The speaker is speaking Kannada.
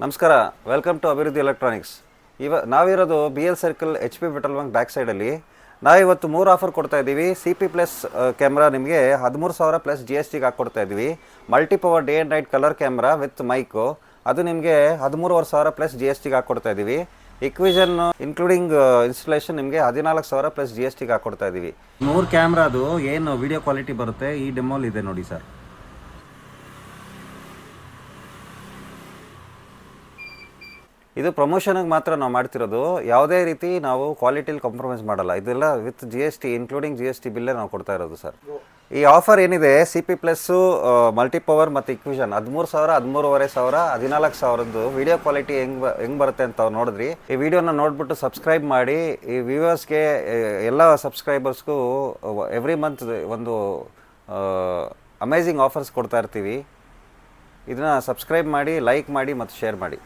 ನಮಸ್ಕಾರ, ವೆಲ್ಕಮ್ ಟು ಅಭಿವೃದ್ಧಿ ಎಲೆಕ್ಟ್ರಾನಿಕ್ಸ್. ನಾವಿರೋದು B L circle HP petrol bunk back ಸೈಡಲ್ಲಿ. ನಾವಿವತ್ತು 3 ಆಫರ್ ಕೊಡ್ತಾ ಇದ್ದೀವಿ. CP ಪ್ಲಸ್ ಕ್ಯಾಮ್ರಾ ನಿಮಗೆ 13,000 ಪ್ಲಸ್ GSTಗೆ ಹಾಕ್ಕೊಡ್ತಾ ಇದ್ದೀವಿ. Multi power day and night colour camera with mic, ಅದು ನಿಮಗೆ 13,500 ಪ್ಲಸ್ GSTಗೆ ಹಾಕ್ಕೊಡ್ತಾ ಇದ್ದೀವಿ. ಇಕ್ವಿಷನ್ ಇನ್ಕ್ಲೂಡಿಂಗ್ ಇನ್ಸ್ಟಾಲೇಷನ್ ನಿಮಗೆ 14,000 ಪ್ಲಸ್ GSTಗೆ ಹಾಕ್ಕೊಡ್ತಾ ಇದ್ದೀವಿ. 3 ಕ್ಯಾಮ್ರಾದು ಏನು ವಿಡಿಯೋ ಕ್ವಾಲಿಟಿ ಬರುತ್ತೆ ಈ ಡೆಮೋಲ್ ಇದೆ ನೋಡಿ ಸರ್. ಇದು ಪ್ರಮೋಷನ್ಗೆ ಮಾತ್ರ ನಾವು ಮಾಡ್ತಿರೋದು. ಯಾವುದೇ ರೀತಿ ನಾವು ಕ್ವಾಲಿಟಿಲಿ ಕಾಂಪ್ರಮೈಸ್ ಮಾಡಲ್ಲ. ಇದೆಲ್ಲ ವಿತ್ GST ಇನ್ಕ್ಲೂಡಿಂಗ್ GST ಬಿಲ್ಲೇ ನಾವು ಕೊಡ್ತಾ ಇರೋದು ಸರ್. ಈ ಆಫರ್ ಏನಿದೆ CP ಪ್ಲಸ್ಸು ಮಲ್ಟಿ ಪವರ್ ಮತ್ತು ಇಕ್ವಿಷನ್ 13,000, 13,500, 14,000 ವಿಡಿಯೋ ಕ್ವಾಲಿಟಿ ಹೆಂಗೆ ಬರುತ್ತೆ ಅಂತ ನೋಡಿದ್ರಿ. ಈ ವಿಡಿಯೋನ ನೋಡಿಬಿಟ್ಟು ಸಬ್ಸ್ಕ್ರೈಬ್ ಮಾಡಿ. ಈ ವ್ಯೂವರ್ಸ್ಗೆ ಎಲ್ಲ ಸಬ್ಸ್ಕ್ರೈಬರ್ಸ್ಗೂ ಎವ್ರಿ ಮಂತ್ ಒಂದು ಅಮೇಝಿಂಗ್ ಆಫರ್ಸ್ ಕೊಡ್ತಾ ಇರ್ತೀವಿ. ಇದನ್ನು ಸಬ್ಸ್ಕ್ರೈಬ್ ಮಾಡಿ, ಲೈಕ್ ಮಾಡಿ ಮತ್ತು ಶೇರ್ ಮಾಡಿ.